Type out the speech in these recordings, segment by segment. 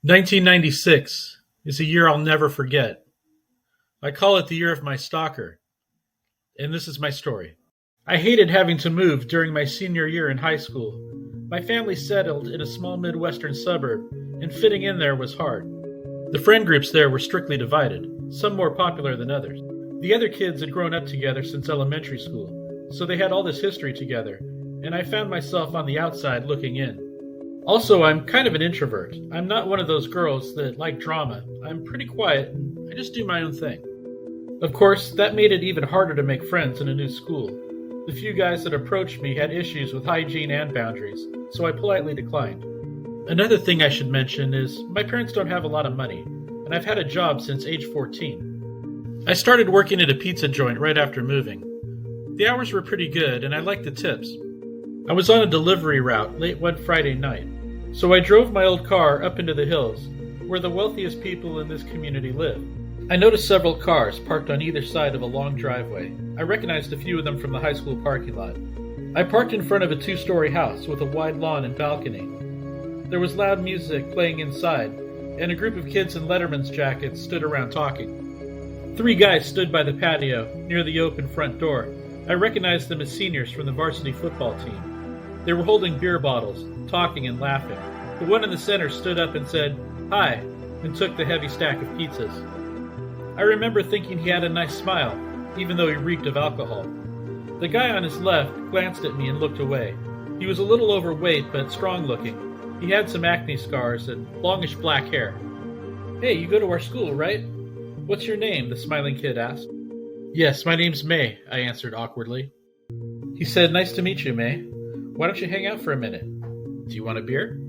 1996 is a year I'll never forget. I call it the year of my stalker, and this is my story. I hated having to move during my senior year in high school. My family settled in a small Midwestern suburb, and fitting in there was hard. The friend groups there were strictly divided, some more popular than others. The other kids had grown up together since elementary school, so they had all this history together, and I found myself on the outside looking in. Also, I'm kind of an introvert. I'm not one of those girls that like drama. I'm pretty quiet, and I just do my own thing. Of course, that made it even harder to make friends in a new school. The few guys that approached me had issues with hygiene and boundaries, so I politely declined. Another thing I should mention is my parents don't have a lot of money, and I've had a job since age 14. I started working at a pizza joint right after moving. The hours were pretty good, and I liked the tips. I was on a delivery route late one Friday night, so I drove my old car up into the hills, where the wealthiest people in this community live. I noticed several cars parked on either side of a long driveway. I recognized a few of them from the high school parking lot. I parked in front of a two-story house with a wide lawn and balcony. There was loud music playing inside, and a group of kids in Letterman's jackets stood around talking. Three guys stood by the patio near the open front door. I recognized them as seniors from the varsity football team. They were holding beer bottles, talking and laughing. The one in the center stood up and said, "Hi," and took the heavy stack of pizzas. I remember thinking he had a nice smile, even though he reeked of alcohol. The guy on his left glanced at me and looked away. He was a little overweight, but strong-looking. He had some acne scars and longish black hair. "Hey, you go to our school, right? What's your name?" the smiling kid asked. "Yes, my name's May," I answered awkwardly. He said, "Nice to meet you, May. Why don't you hang out for a minute? Do you want a beer?"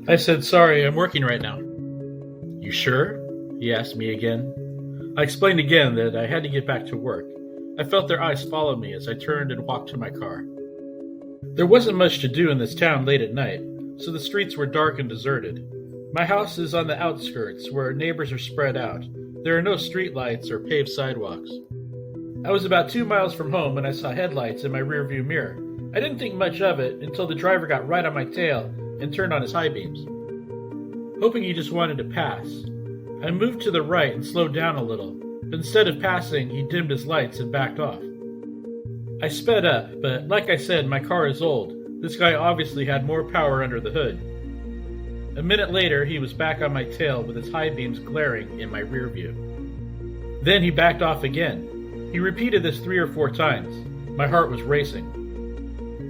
I said, "Sorry, I'm working right now." "You sure?" he asked me again. I explained again that I had to get back to work. I felt their eyes follow me as I turned and walked to my car. There wasn't much to do in this town late at night, so the streets were dark and deserted. My house is on the outskirts, where neighbors are spread out. There are no streetlights or paved sidewalks. I was about 2 miles from home when I saw headlights in my rearview mirror. I didn't think much of it until the driver got right on my tail and turned on his high beams. Hoping he just wanted to pass, I moved to the right and slowed down a little, but instead of passing, he dimmed his lights and backed off. I sped up, but like I said, my car is old. This guy obviously had more power under the hood. A minute later, he was back on my tail with his high beams glaring in my rear view. Then he backed off again. He repeated this 3 or 4 times. My heart was racing.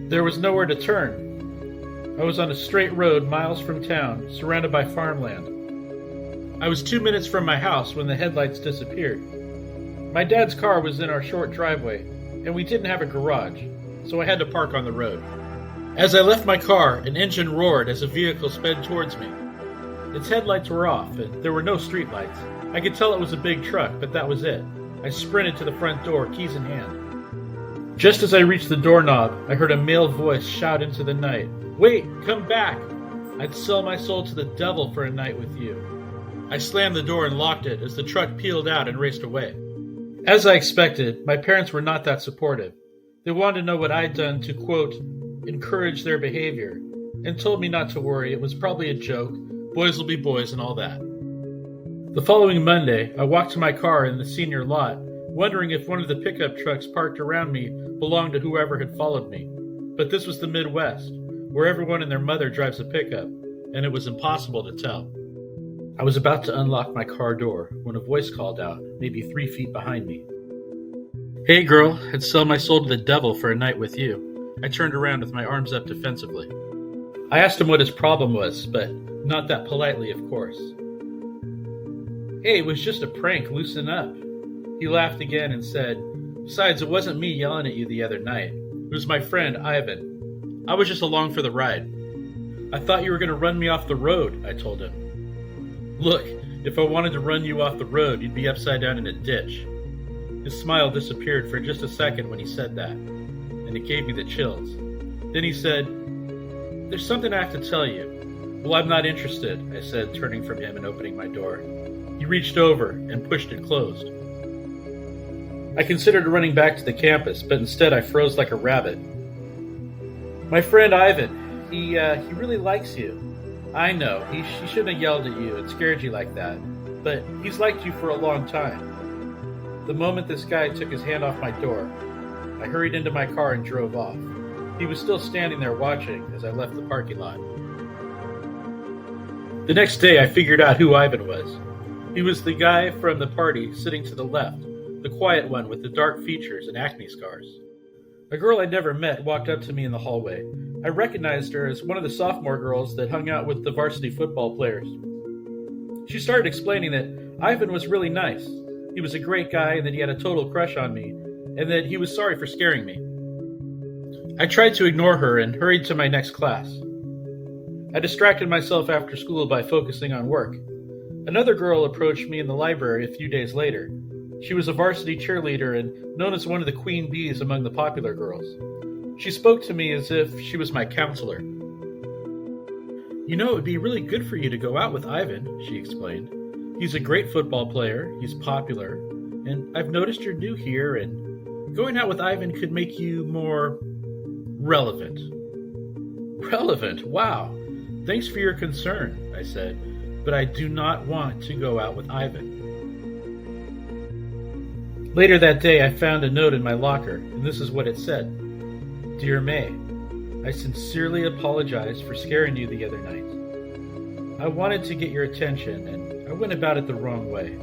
There was nowhere to turn. I was on a straight road miles from town, surrounded by farmland. I was 2 minutes from my house when the headlights disappeared. My dad's car was in our short driveway, and we didn't have a garage, so I had to park on the road. As I left my car, an engine roared as a vehicle sped towards me. Its headlights were off, and there were no streetlights. I could tell it was a big truck, but that was it. I sprinted to the front door, keys in hand. Just as I reached the doorknob, I heard a male voice shout into the night, "Wait, come back! I'd sell my soul to the devil for a night with you." I slammed the door and locked it as the truck peeled out and raced away. As I expected, my parents were not that supportive. They wanted to know what I'd done to, quote, encourage their behavior, and told me not to worry, it was probably a joke, boys will be boys and all that. The following Monday, I walked to my car in the senior lot, wondering if one of the pickup trucks parked around me belonged to whoever had followed me. But this was the Midwest, where everyone and their mother drives a pickup, and it was impossible to tell. I was about to unlock my car door when a voice called out, maybe 3 feet behind me. "Hey girl, I'd sell my soul to the devil for a night with you." I turned around with my arms up defensively. I asked him what his problem was, but not that politely, of course. "Hey, it was just a prank, loosen up." He laughed again and said, "Besides, it wasn't me yelling at you the other night. It was my friend, Ivan. I was just along for the ride." "I thought you were going to run me off the road," I told him. "Look, if I wanted to run you off the road, you'd be upside down in a ditch." His smile disappeared for just a second when he said that, and it gave me the chills. Then he said, "There's something I have to tell you." "Well, I'm not interested," I said, turning from him and opening my door. He reached over and pushed it closed. I considered running back to the campus, but instead I froze like a rabbit. "My friend Ivan, he really likes you. I know, he shouldn't have yelled at you and scared you like that, but he's liked you for a long time. The moment this guy took his hand off my door, I hurried into my car and drove off. He was still standing there watching as I left the parking lot. The next day, I figured out who Ivan was. He was the guy from the party sitting to the left, the quiet one with the dark features and acne scars. A girl I'd never met walked up to me in the hallway. I recognized her as one of the sophomore girls that hung out with the varsity football players. She started explaining that Ivan was really nice. He was a great guy and that he had a total crush on me, and that he was sorry for scaring me. I tried to ignore her and hurried to my next class. I distracted myself after school by focusing on work. Another girl approached me in the library a few days later. She was a varsity cheerleader and known as one of the queen bees among the popular girls. She spoke to me as if she was my counselor. "You know, it would be really good for you to go out with Ivan," she explained. "He's a great football player, he's popular, and I've noticed you're new here, and going out with Ivan could make you more relevant." "Relevant? Wow. Thanks for your concern," I said, "but I do not want to go out with Ivan." Later that day, I found a note in my locker, and this is what it said. "Dear May, I sincerely apologize for scaring you the other night. I wanted to get your attention, and I went about it the wrong way.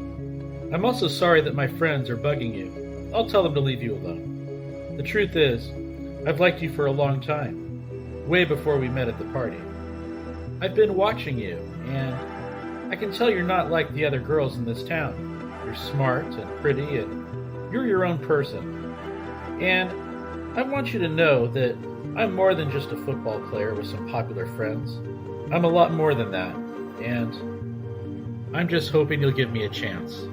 I'm also sorry that my friends are bugging you. I'll tell them to leave you alone. The truth is, I've liked you for a long time, way before we met at the party. I've been watching you, and I can tell you're not like the other girls in this town. You're smart and pretty, and you're your own person. And I want you to know that I'm more than just a football player with some popular friends. I'm a lot more than that, and I'm just hoping you'll give me a chance."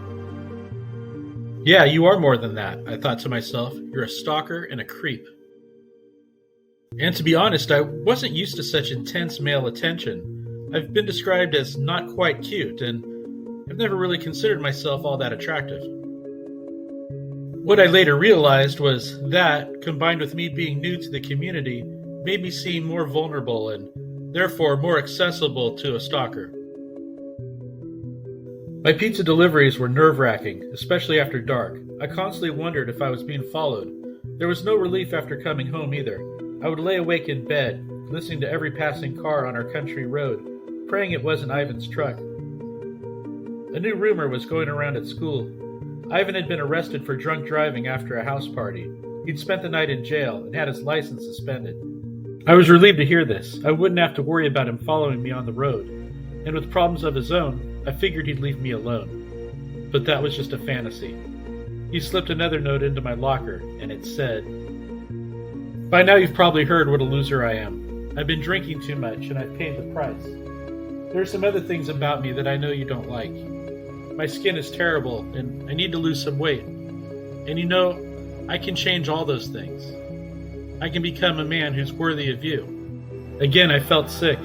Yeah, you are more than that, I thought to myself. You're a stalker and a creep. And to be honest, I wasn't used to such intense male attention. I've been described as not quite cute, and I've never really considered myself all that attractive. What I later realized was that, combined with me being new to the community, made me seem more vulnerable and therefore more accessible to a stalker. My pizza deliveries were nerve-wracking, especially after dark. I constantly wondered if I was being followed. There was no relief after coming home either. I would lay awake in bed, listening to every passing car on our country road, praying it wasn't Ivan's truck. A new rumor was going around at school. Ivan had been arrested for drunk driving after a house party. He'd spent the night in jail and had his license suspended. I was relieved to hear this. I wouldn't have to worry about him following me on the road. And with problems of his own, I figured he'd leave me alone. But that was just a fantasy. He slipped another note into my locker, and it said, "By now you've probably heard what a loser I am. I've been drinking too much, and I've paid the price. There are some other things about me that I know you don't like. My skin is terrible, and I need to lose some weight. And you know, I can change all those things. I can become a man who's worthy of you." Again, I felt sick.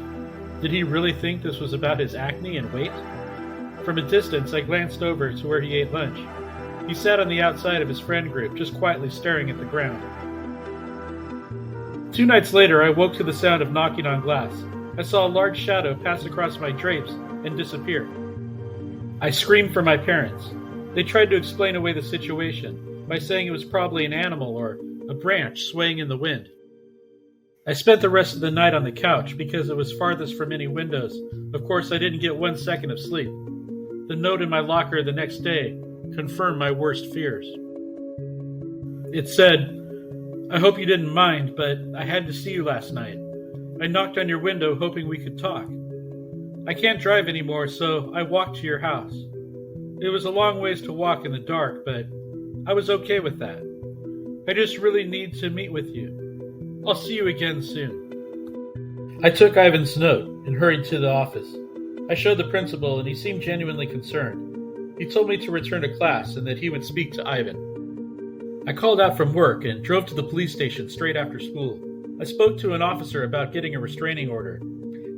Did he really think this was about his acne and weight? From a distance, I glanced over to where he ate lunch. He sat on the outside of his friend group, just quietly staring at the ground. 2 nights later, I woke to the sound of knocking on glass. I saw a large shadow pass across my drapes and disappear. I screamed for my parents. They tried to explain away the situation by saying it was probably an animal or a branch swaying in the wind. I spent the rest of the night on the couch because it was farthest from any windows. Of course, I didn't get 1 second of sleep. The note in my locker the next day confirmed my worst fears. It said, "I hope you didn't mind, but I had to see you last night. I knocked on your window hoping we could talk. I can't drive anymore, so I walked to your house. It was a long ways to walk in the dark, but I was okay with that. I just really need to meet with you. I'll see you again soon." I took Ivan's note and hurried to the office. I showed the principal, and he seemed genuinely concerned. He told me to return to class and that he would speak to Ivan. I called out from work and drove to the police station straight after school. I spoke to an officer about getting a restraining order.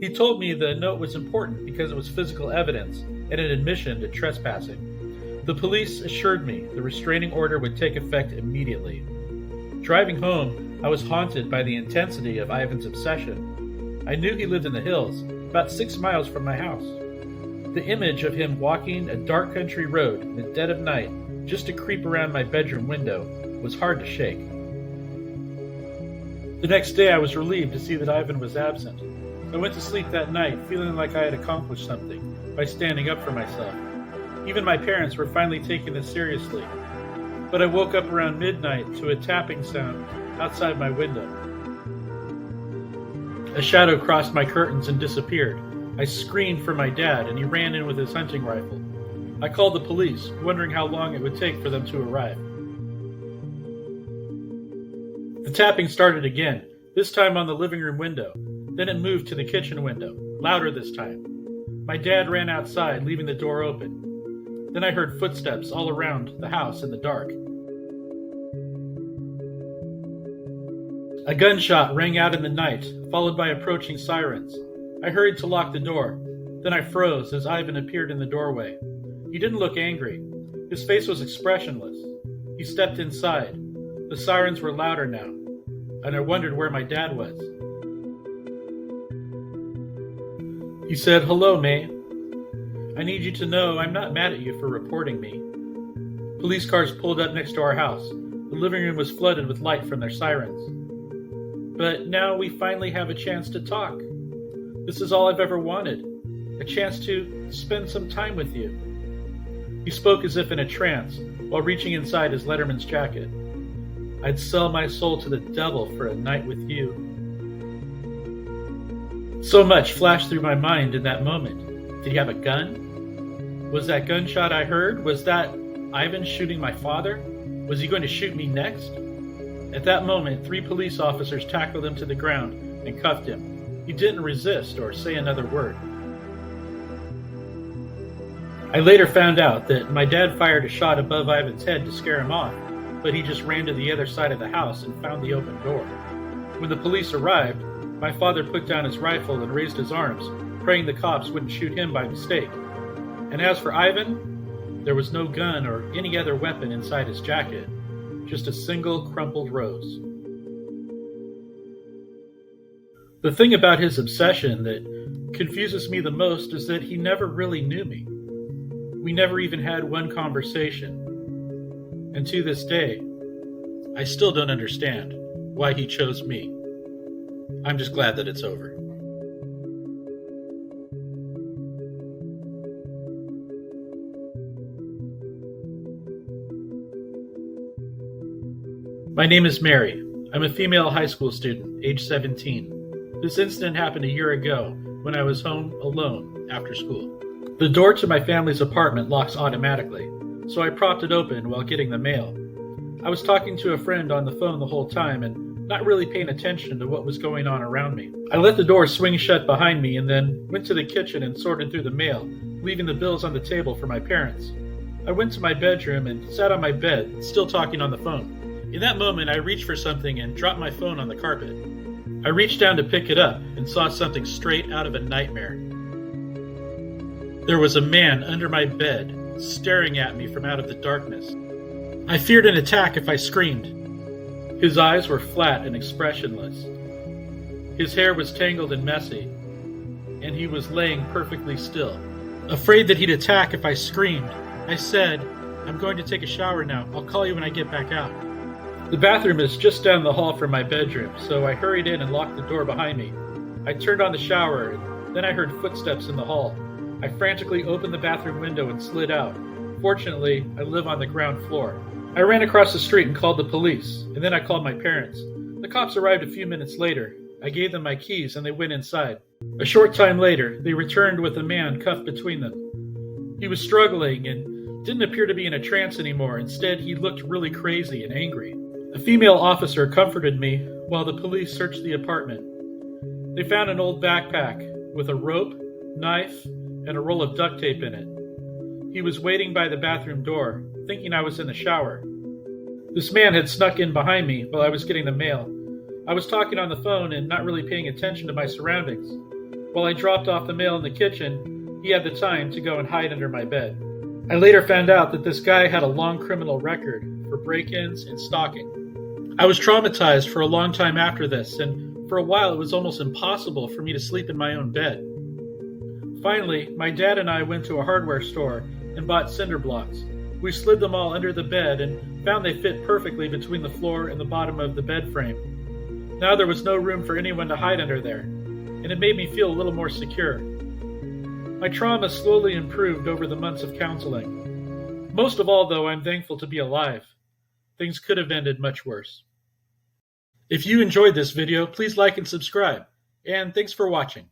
He told me the note was important because it was physical evidence and an admission to trespassing. The police assured me the restraining order would take effect immediately. Driving home, I was haunted by the intensity of Ivan's obsession. I knew he lived in the hills, about 6 miles from my house. The image of him walking a dark country road in the dead of night just to creep around my bedroom window was hard to shake. The next day I was relieved to see that Ivan was absent. I went to sleep that night feeling like I had accomplished something by standing up for myself. Even my parents were finally taking this seriously. But I woke up around midnight to a tapping sound outside my window. A shadow crossed my curtains and disappeared. I screamed for my dad, and he ran in with his hunting rifle. I called the police, wondering how long it would take for them to arrive. The tapping started again, this time on the living room window. Then it moved to the kitchen window, louder this time. My dad ran outside, leaving the door open. Then I heard footsteps all around the house in the dark. A gunshot rang out in the night, followed by approaching sirens. I hurried to lock the door. Then I froze as Ivan appeared in the doorway. He didn't look angry. His face was expressionless. He stepped inside. The sirens were louder now, and I wondered where my dad was. He said, "Hello, May. I need you to know I'm not mad at you for reporting me." Police cars pulled up next to our house. The living room was flooded with light from their sirens. "But now we finally have a chance to talk. This is all I've ever wanted, a chance to spend some time with you." He spoke as if in a trance, while reaching inside his letterman's jacket. "I'd sell my soul to the devil for a night with you." So much flashed through my mind in that moment. Did he have a gun? Was that gunshot I heard? Was that Ivan shooting my father? Was he going to shoot me next? At that moment, 3 police officers tackled him to the ground and cuffed him. He didn't resist or say another word. I later found out that my dad fired a shot above Ivan's head to scare him off, but he just ran to the other side of the house and found the open door. When the police arrived, my father put down his rifle and raised his arms, praying the cops wouldn't shoot him by mistake. And as for Ivan, there was no gun or any other weapon inside his jacket, just a single crumpled rose. The thing about his obsession that confuses me the most is that he never really knew me. We never even had one conversation. And to this day, I still don't understand why he chose me. I'm just glad that it's over. My name is Mary. I'm a female high school student, age 17. This incident happened a year ago when I was home alone after school. The door to my family's apartment locks automatically, so I propped it open while getting the mail. I was talking to a friend on the phone the whole time and not really paying attention to what was going on around me. I let the door swing shut behind me and then went to the kitchen and sorted through the mail, leaving the bills on the table for my parents. I went to my bedroom and sat on my bed, still talking on the phone. In that moment, I reached for something and dropped my phone on the carpet. I reached down to pick it up and saw something straight out of a nightmare. There was a man under my bed, staring at me from out of the darkness. I feared an attack if I screamed. His eyes were flat and expressionless. His hair was tangled and messy, and he was laying perfectly still. Afraid that he'd attack if I screamed, I said, "I'm going to take a shower now. I'll call you when I get back out." The bathroom is just down the hall from my bedroom, so I hurried in and locked the door behind me. I turned on the shower, and then I heard footsteps in the hall. I frantically opened the bathroom window and slid out. Fortunately, I live on the ground floor. I ran across the street and called the police, and then I called my parents. The cops arrived a few minutes later. I gave them my keys and they went inside. A short time later, they returned with a man cuffed between them. He was struggling and didn't appear to be in a trance anymore. Instead, he looked really crazy and angry. A female officer comforted me while the police searched the apartment. They found an old backpack with a rope, knife, and a roll of duct tape in it. He was waiting by the bathroom door, thinking I was in the shower. This man had snuck in behind me while I was getting the mail. I was talking on the phone and not really paying attention to my surroundings. While I dropped off the mail in the kitchen, he had the time to go and hide under my bed. I later found out that this guy had a long criminal record for break-ins and stalking. I was traumatized for a long time after this, and for a while it was almost impossible for me to sleep in my own bed. Finally, my dad and I went to a hardware store and bought cinder blocks. We slid them all under the bed and found they fit perfectly between the floor and the bottom of the bed frame. Now there was no room for anyone to hide under there, and it made me feel a little more secure. My trauma slowly improved over the months of counseling. Most of all, though, I'm thankful to be alive. Things could have ended much worse. If you enjoyed this video, please like and subscribe, and thanks for watching.